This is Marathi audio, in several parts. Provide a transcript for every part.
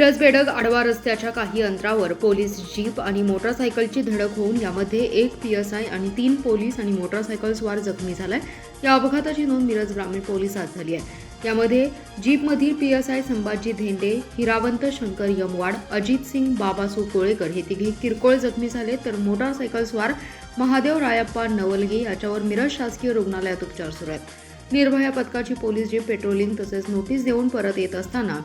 मिरज बेडग आडवा रस्त्याच्या काही अंतरावर पोलीस जीप आणि मोटरसायकलची धडक होऊन यामध्ये एक पीएसआय आणि 3 पोलीस आणि मोटरसायकल स्वार जखमी झालाय। या अपघाताची नोंद मिरज ग्रामीण पोलिसात झाली आहे। यामध्ये जीपमधील पीएसआय संभाजी धेंडे, हिरावंत शंकर यमवाड, अजित सिंग बाबासू कोळेकर हे तिघे किरकोळ जखमी झाले, तर मोटरसायकल स्वार महादेव रायप्पा नवलगे याच्यावर मिरज शासकीय रुग्णालयात उपचार सुरू आहेत। निर्भया पथकाची पोलीस जीप पेट्रोलिंग तसेच नोटीस देऊन परत येत असताना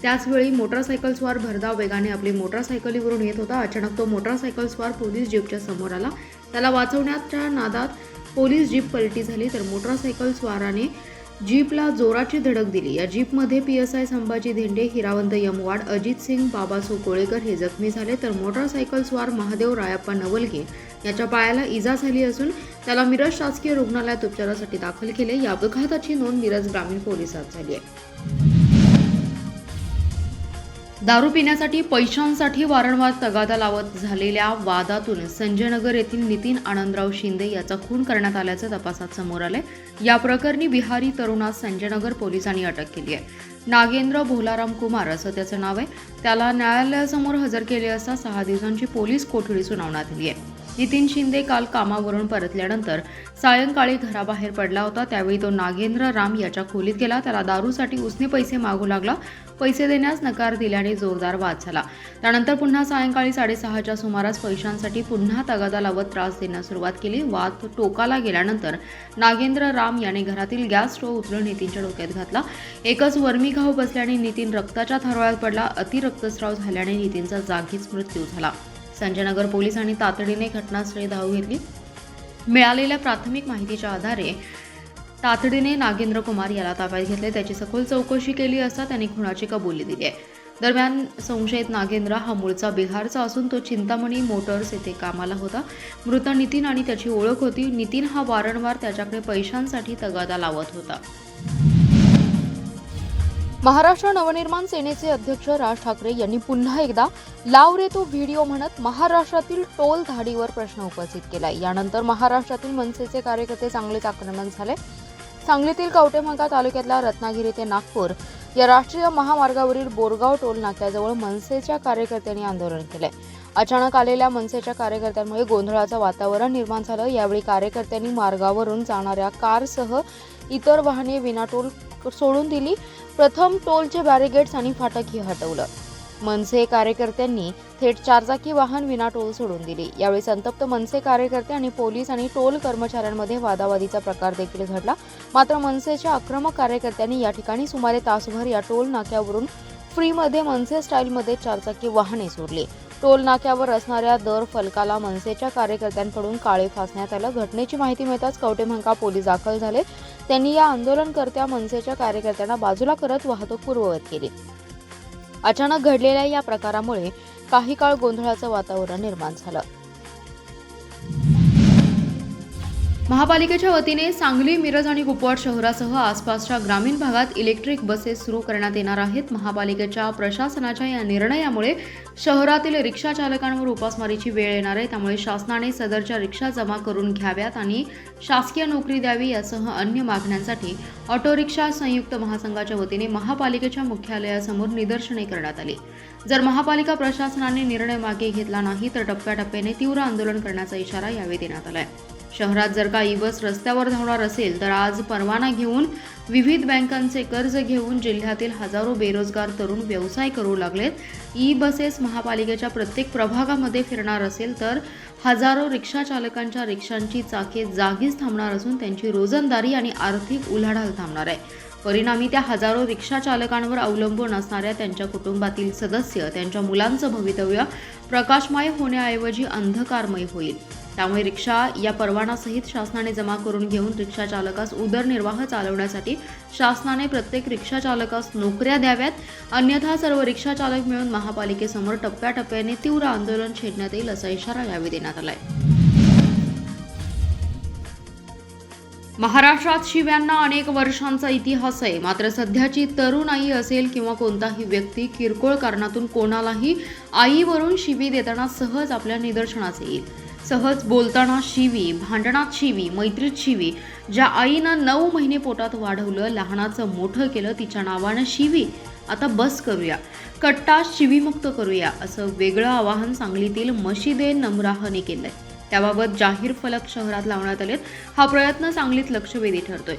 त्याचवेळी मोटरसायकल स्वार भरधाव वेगाने आपली मोटरसायकलीवरून येत होता। अचानक तो मोटरसायकल स्वार पोलीस जीपच्या समोर आला। त्याला वाचवण्याच्या नादात पोलीस जीप पलटी झाली, तर मोटरसायकल स्वाराने जीपला जोराची धडक दिली। या जीपमध्ये पीएसआय संभाजी धेंडे, हिरावंत यमवाड, अजित सिंग बाबासू कोळेकर हे जखमी झाले, तर मोटरसायकल स्वार महादेव रायप्पा नवलगे याच्या पायाला इजा झाली असून त्याला मिरज शासकीय रुग्णालयात उपचारासाठी दाखल केले। या अपघाताची नोंद मिरज ग्रामीण पोलिसात झाली आहे। दारू पिण्यासाठी पैशांसाठी वारंवार तगादा लावत झालेल्या वादातून संजयनगर येथील नितीन आनंदराव शिंदे याचा खून करण्यात आल्याचं तपासात समोर आलंय। या प्रकरणी बिहारी तरुणास संजयनगर पोलिसांनी अटक केली आहे। नागेंद्र भोलाराम कुमार असं त्याचं नाव आहे। त्याला न्यायालयासमोर हजर केले असता 6 दिवसांची पोलीस कोठडी सुनावण्यात आली आहे। नितीन शिंदे काल कामावरून परतल्यानंतर सायंकाळी घराबाहेर पडला होता। त्यावेळी तो नागेंद्र राम याच्या खोलीत गेला। त्याला दारूसाठी उसने पैसे मागू लागला। पैसे देण्यास नकार दिल्याने जोरदार वाद झाला। त्यानंतर पुन्हा सायंकाळी 6:30च्या सुमारास पैशांसाठी पुन्हा तगादा लावत त्रास देण्यास सुरुवात केली। वाद टोकाला गेल्यानंतर नागेंद्र राम याने घरातील गॅस स्टोव्ह उचलून नितीनच्या डोक्यात घातला। एकच वर्मी घाव बसल्याने नितीन रक्ताच्या थारोळ्यात पडला। अतिरक्तस्राव झाल्याने नितीनचा जागीच मृत्यू झाला। संजयनगर पोलिसांनी तातडीने घटनास्थळी धाव घेतली। मिळालेल्या प्राथमिक माहितीच्या आधारे तातडीने नागेंद्र कुमार याला ताब्यात घेतले। त्याची सखोल चौकशी केली असता त्याने खुनाची कबुली दिली आहे। दरम्यान संशयित नागेंद्र हा मूळचा बिहारचा असून तो चिंतामणी मोटर्स येथे कामाला होता। मृत नितीन आणि त्याची ओळख होती। नितीन हा वारंवार त्याच्याकडे पैशांसाठी तगादा लावत होता। महाराष्ट्र नवनिर्माण सेनेचे अध्यक्ष राज ठाकरे यांनी पुन्हा एकदा लाव रे तो व्हिडिओ म्हणत महाराष्ट्रातील टोल धाडीवर प्रश्न उपस्थित केलाय। यानंतर महाराष्ट्रातील मनसेचे कार्यकर्ते चांगलेच आक्रमक झाले। सांगलीतील कवटेमहांकाळ तालुक्यातल्या रत्नागिरी ते नागपूर या राष्ट्रीय महामार्गावरील बोरगाव टोल नाक्याजवळ मनसेच्या कार्यकर्त्यांनी आंदोलन केले। अचानक आलेल्या मनसेच्या कार्यकर्त्यांमुळे गोंधळाचं वातावरण निर्माण झालं। यावेळी कार्यकर्त्यांनी मार्गावरून जाणाऱ्या कारसह इतर वाहने विनाटोल सोडून दिली। प्रथम टोलचे बॅरिगेड्स आणि फाटकही हटवलं। मनसे कार्यकर्त्यांनी थेट 4 चाकी वाहन विनाटोल सोडून दिली। यावेळी संतप्त मनसे कार्यकर्ते आणि पोलीस आणि टोल कर्मचाऱ्यांमध्ये वादावादीचा प्रकार देखील घडला। मात्र मनसेच्या आक्रमक कार्यकर्त्यांनी या ठिकाणी सुमारे तासभर या टोल नाक्यावरून फ्रीमध्ये मनसे स्टाईलमध्ये 4 चाकी वाहने सोडली। टोल नाक्यावर असणाऱ्या दर फलकाला मनसेच्या कार्यकर्त्यांकडून काळे फासण्यात आलं। घटनेची माहिती मिळताच कवटेमहांकाळ पोलीस दाखल झाले। त्यांनी या आंदोलनकर्त्या मनसेच्या कार्यकर्त्यांना बाजूला करत वाहतूक पूर्ववत केली। अचानक घडलेल्या या प्रकारामुळे काही काळ गोंधळाचं वातावरण निर्माण झालं। महापालिकेच्या वतीने सांगली, मिरज आणि कुपवाड शहरासह आसपासच्या ग्रामीण भागात इलेक्ट्रिक बसेस सुरू करण्यात येणार आहेत। महापालिकेच्या प्रशासनाच्या या निर्णयामुळे शहरातील रिक्षा चालकांवर उपासमारीची वेळ येणार आहे। त्यामुळे शासनाने सदरच्या रिक्षा जमा करून घ्याव्यात आणि शासकीय नोकरी द्यावी यासह अन्य मागण्यांसाठी ऑटो रिक्षा संयुक्त महासंघाच्या वतीने महापालिकेच्या मुख्यालयासमोर निदर्शने करण्यात आली। जर महापालिका प्रशासनाने निर्णय मागे घेतला नाही तर टप्प्याटप्प्याने तीव्र आंदोलन करण्याचा इशारा यावेळी देण्यात आला आहे। शहरात जर का ई बस रस्त्यावर धावणार असेल तर आज परवाना घेऊन विविध बँकांचे कर्ज घेऊन जिल्ह्यातील हजारो बेरोजगार तरुण व्यवसाय करू लागलेत। ई बसेस महापालिकेच्या प्रत्येक प्रभागामध्ये फिरणार असेल तर हजारो रिक्षा चालकांच्या रिक्षांची चाके जागीच थांबणार असून त्यांची रोजंदारी आणि आर्थिक उलाढाल थांबणार आहे। परिणामी त्या हजारो रिक्षा चालकांवर अवलंबून असणाऱ्या त्यांच्या कुटुंबातील सदस्य, त्यांच्या मुलांचं भवितव्य प्रकाशमय होण्याऐवजी अंधकारमय होईल। त्यामुळे रिक्षा या परवानासहित शासनाने जमा करून घेऊन रिक्षा चालकास उदरनिर्वाह चालवण्यासाठी शासनाने प्रत्येक रिक्षा चालकास नोकऱ्या द्याव्यात, अन्यथा सर्व रिक्षा चालक मिळून महापालिकेसमोर टप्प्याटप्प्याने तीव्र आंदोलन छेडण्यात येईल असा इशारा यावेळी देण्यात आलाय। महाराष्ट्रात शिव्यांना अनेक वर्षांचा इतिहास आहे। मात्र सध्याची तरुण आई असेल किंवा कोणताही व्यक्ती किरकोळ कारणातून कोणालाही आईवरून शिवी देताना सहज आपल्या निदर्शनास येईल। सहज बोलताना शिवी, भांडणात शिवी, मैत्रीत शिवी. ज्या आईनं 9 महिने पोटात वाढवलं, लहानाचं मोठं केलं, तिच्या नावानं शिवी. आता बस करूया, कट्टा शिवीमुक्त करूया, असं वेगळं आवाहन सांगलीतील मशिदे नमराहने केलंय. त्याबाबत जाहीर फलक शहरात लावण्यात आलेत. हा प्रयत्न सांगलीत लक्षवेधी ठरतोय.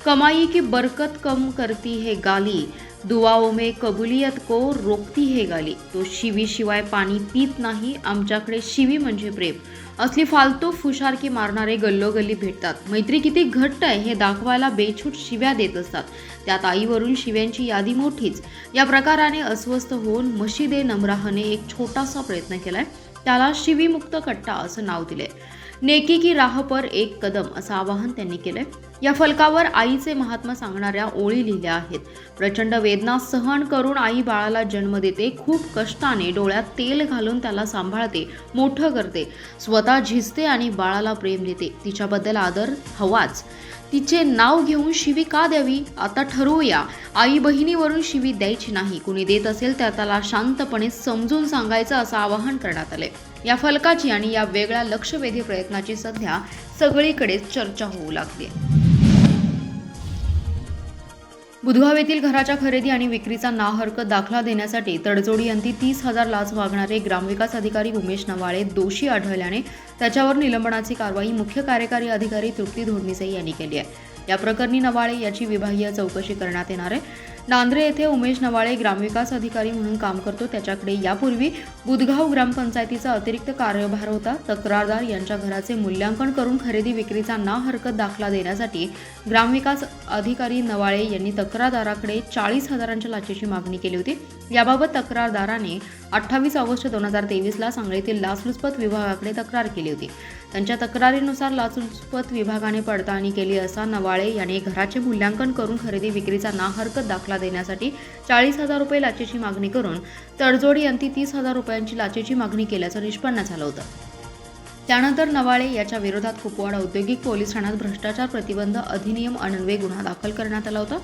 कमाई की बरकत कम करती है गाली, दुआओं में कबुलियत को रोकती है गाली. तो शिवीशिवाय पाणी पीत नाही, आमच्याकडे शिवी म्हणजे प्रेम. असली फालतू फुशारकी मारणारे गल्लोगल्ली भेटतात. मैत्री किती घट्ट आहे हे दाखवायला बेछूट शिव्या देत असतात. त्यात आईवरून शिव्यांची यादी मोठीच. या प्रकाराने अस्वस्थ होऊन मशिदे नमराहने एक छोटासा प्रयत्न केलाय. त्याला शिवीमुक्त कट्टा असं नाव दिलंय. नेकी की राह पर एक कदम असं आवाहन त्यांनी केलंय. या फलकावर आईचे महात्मा सांगणाऱ्या ओळी लिहिल्या आहेत. प्रचंड वेदना सहन करून आई बाळाला जन्म देते. खूप कष्टाने डोळ्यात तेल घालून त्याला सांभाळते, मोठं करते, स्वतः झिजते आणि बाळाला प्रेम देते. तिच्याबद्दल आदर हवाच. तिचे नाव घेऊन शिवी का द्यावी? आता ठरवूया. आई बहिणीवरून शिवी द्यायची नाही. कुणी देत असेल तर त्याला शांतपणे समजून सांगायचं असं आवाहन करण्यात आलंय. या फलकाची आणि या वेगळ्या लक्षवेधी प्रयत्नाची सध्या सगळीकडेच चर्चा होऊ लागली. बुधगाव येथील घराच्या खरेदी आणि विक्रीचा नाहरकत दाखला देण्यासाठी तडजोडी अंती 30,000 लाच मागणारे ग्रामविकास अधिकारी उमेश नवाळे दोषी आढळल्याने त्याच्यावर निलंबनाची कारवाई मुख्य कार्यकारी अधिकारी तृप्ती धोडमिसे यांनी केली आहे. या प्रकरणी नवाळे याची विभागीय चौकशी करण्यात येणार आहे. नांद्रे येथे उमेश नवाळे ग्रामविकास अधिकारी म्हणून काम करतो. त्याच्याकडे यापूर्वी बुधगाव ग्रामपंचायतीचा अतिरिक्त कार्यभार होता. तक्रारदार यांच्या घराचे मूल्यांकन करून खरेदी विक्रीचा नाहरकत दाखला देण्यासाठी ग्रामविकास अधिकारी नवाळे यांनी तक्रारदाराकडे 40,000च्या लाचेची मागणी केली होती. याबाबत तक्रारदाराने 28 ऑगस्ट 2023ला सांगलीतील लाचलुचपत विभागाकडे तक्रार केली होती. त्यांच्या तक्रारीनुसार लाचलुचपत विभागाने पडताळणी केली असता नवाळे यांनी घराचे मूल्यांकन करून खरेदी विक्रीचा नाहरकत दाखला देण्यासाठी 40,000 रुपये लाचेची मागणी करून तडजोडी अंती 30,000 रुपयांची लाचेची मागणी केल्याचं निष्पन्न झालं होतं. त्यानंतर नवाळे याच्या विरोधात कुपवाड औद्योगिक पोलीस ठाण्यात भ्रष्टाचार प्रतिबंध अधिनियम अन्वये गुन्हा दाखल करण्यात आला होता.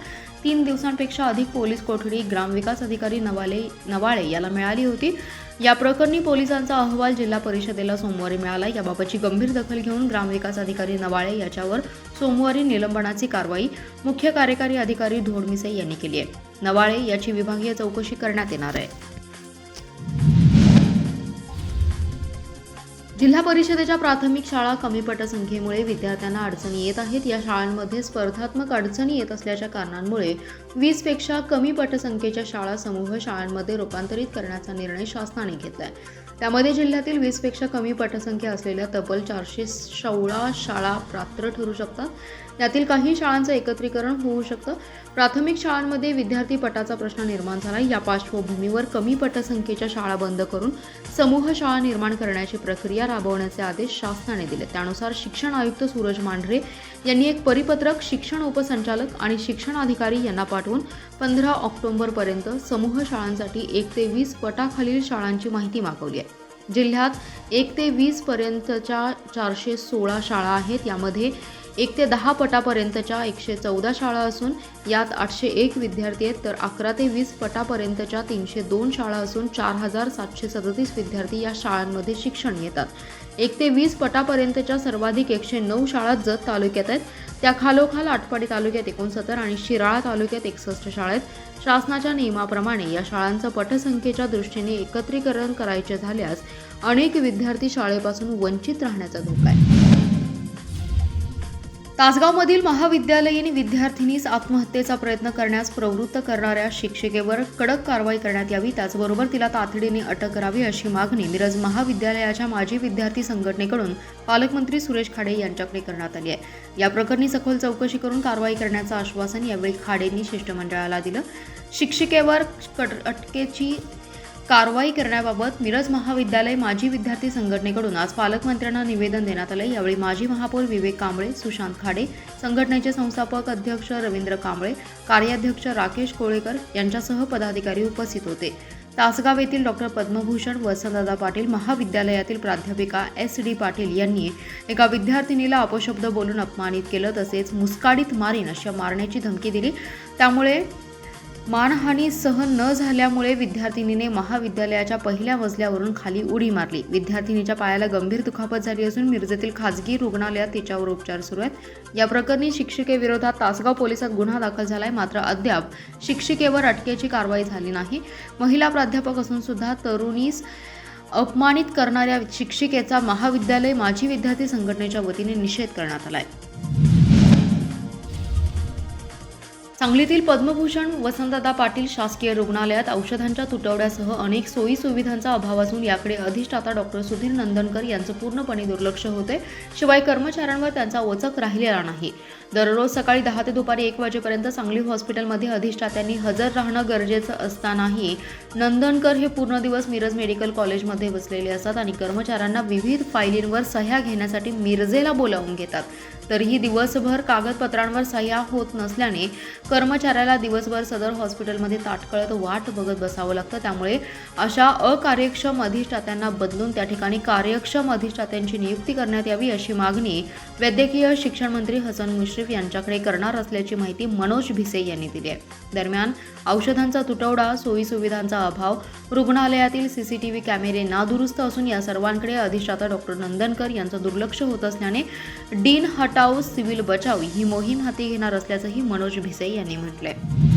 3 दिवसांपेक्षा अधिक पोलीस कोठडी ग्रामविकास अधिकारी नवाळे याला मिळाली होती. या प्रकरणी पोलिसांचा अहवाल जिल्हा परिषदेला सोमवारी मिळाला. याबाबतची गंभीर दखल घेऊन ग्रामविकास अधिकारी नवाळे याच्यावर सोमवारी निलंबनाची कारवाई मुख्य कार्यकारी अधिकारी धोडमिसे यांनी केली आहे. नवाळे याची विभागीय चौकशी करण्यात येणार आहे. जिल्हा परिषदेच्या प्राथमिक शाळा कमी पटसंख्येमुळे विद्यार्थ्यांना अडचणी येत आहेत. या शाळांमध्ये स्पर्धात्मक अडचणी येत असल्याच्या कारणांमुळे 20 पेक्षा कमी पटसंख्येच्या शाळा समूह शाळांमध्ये रूपांतरित करण्याचा निर्णय शासनाने घेतलाय. त्यामध्ये जिल्ह्यातील 20 पेक्षा कमी पटसंख्या असलेल्या तब्बल 416 शाळा पात्र ठरू शकतात. यातील काही शाळांचं एकत्रीकरण होऊ शकतं. प्राथमिक शाळांमध्ये विद्यार्थी पटाचा प्रश्न निर्माण झाला. या पार्श्वभूमीवर कमी पटसंख्येच्या शाळा बंद करून समूह शाळा निर्माण करण्याची प्रक्रिया राबवण्याचे आदेश शासनाने दिले. त्यानुसार शिक्षण आयुक्त सूरज मांढरे यांनी एक परिपत्रक शिक्षण उपसंचालक आणि शिक्षण अधिकारी यांना पाठवून 15 ऑक्टोबरपर्यंत समूह शाळांसाठी 1 ते 20 पटाखालील शाळांची माहिती मागवली आहे. जिल्ह्यात 1 ते 20 पर्यंतच्या 416 शाळा आहेत. यामध्ये 1 ते 10 पटापर्यंतच्या 114 शाळा असून यात 801 विद्यार्थी आहेत. तर 11 ते 20 पटापर्यंतच्या 302 शाळा असून 4,737 विद्यार्थी या शाळांमध्ये शिक्षण घेतात. 1 ते 20 पटापर्यंतच्या सर्वाधिक 109 शाळा जत तालुक्यात आहेत. त्या खालोखाल आटपाडी तालुक्यात 69 आणि शिराळा तालुक्यात 61 शाळा आहेत. शासनाच्या नियमाप्रमाणे या शाळांचं पटसंख्येच्या दृष्टीने एकत्रीकरण करायचे झाल्यास अनेक विद्यार्थी शाळेपासून वंचित राहण्याचा धोका आहे. तासगावमधील महाविद्यालयीन विद्यार्थिनीस आत्महत्येचा प्रयत्न करण्यास प्रवृत्त करणाऱ्या शिक्षिकेवर कडक कारवाई करण्यात यावी. त्याचबरोबर तिला तातडीने अटक करावी अशी मागणी मिरज महाविद्यालयाच्या माजी विद्यार्थी संघटनेकडून पालकमंत्री सुरेश खाडे यांच्याकडे करण्यात आली आहे. या प्रकरणी सखोल चौकशी करून कारवाई करण्याचं आश्वासन यावेळी खाडेंनी शिष्टमंडळाला दिलं. शिक्षिकेवर अटकेची कारवाई करण्याबाबत मिरज महाविद्यालय माजी विद्यार्थी संघटनेकडून आज पालकमंत्र्यांना निवेदन देण्यात आले. यावेळी माजी महापौर विवेक कांबळे, सुशांत खाडे, संघटनेचे संस्थापक अध्यक्ष रवींद्र कांबळे, कार्याध्यक्ष राकेश कोळेकर यांच्यासह पदाधिकारी उपस्थित होते. तासगाव येथील डॉक्टर पद्मभूषण वसंतदादा पाटील महाविद्यालयातील प्राध्यापिका SD पाटील यांनी एका विद्यार्थिनीला अपशब्द बोलून अपमानित केलं, तसेच मुस्काडीत मारीन अशा मारण्याची धमकी दिली. त्यामुळे मानहानी सहन न झाल्यामुळे विद्यार्थिनीने महाविद्यालयाच्या पहिल्या मजल्यावरून खाली उडी मारली. विद्यार्थिनीच्या पायाला गंभीर दुखापत झाली असून मिरजेतील खासगी रुग्णालयात तिच्यावर उपचार सुरू आहेत. या प्रकरणी शिक्षिकेविरोधात तासगाव पोलिसात गुन्हा दाखल झालाय. मात्र अद्याप शिक्षिकेवर अटकेची कारवाई झाली नाही. महिला प्राध्यापक असून सुद्धा तरुणीस अपमानित करणाऱ्या शिक्षिकेचा महाविद्यालय माजी विद्यार्थी संघटनेच्या वतीने निषेध करण्यात आलाय. सांगलीतील पद्मभूषण वसंतदादा पाटील शासकीय रुग्णालयात औषधांच्या तुटवड्यासह अनेक सोयी सुविधांचा अभाव असून याकडे अधिष्ठाता डॉक्टर सुधीर नंदनकर यांचं पूर्णपणे दुर्लक्ष होते. शिवाय कर्मचाऱ्यांवर त्यांचा वचक राहिलेला नाही. दररोज सकाळी 10 ते दुपारी 1 वाजेपर्यंत सांगली हॉस्पिटलमध्ये अधिष्ठात्यांनी हजर राहणं गरजेचं असतानाही नंदनकर हे पूर्ण दिवस मिरज मेडिकल कॉलेजमध्ये बसलेले असतात आणि कर्मचाऱ्यांना विविध फायलींवर सह्या घेण्यासाठी मिरजेला बोलावून घेतात. तरीही दिवसभर कागदपत्रांवर सह्या होत नसल्याने कर्मचाऱ्याला दिवसभर सदर हॉस्पिटलमध्ये ताटकळत वाट बघत बसावं लागतं. त्यामुळे अशा अकार्यक्षम अधिष्ठात्यांना बदलून त्या ठिकाणी कार्यक्षम अधिष्ठात्यांची नियुक्ती करण्यात यावी अशी मागणी वैद्यकीय शिक्षण मंत्री हसन मुश्रीफ यांच्याकडे करणार असल्याची माहिती मनोज भिसे यांनी दिली आहे. दरम्यान औषधांचा तुटवडा, सोयी सुविधांचा अभाव, रुग्णालयातील CCTV कॅमेरे नादुरुस्त असून या सर्वांकडे अधिष्ठाता डॉक्टर नंदनकर यांचं दुर्लक्ष होत असल्याने डीन हटाओ सिव्हिल बचाव ही मोहीम हाती घेणार असल्याचंही मनोज भिसे यांनी म्हटलंय.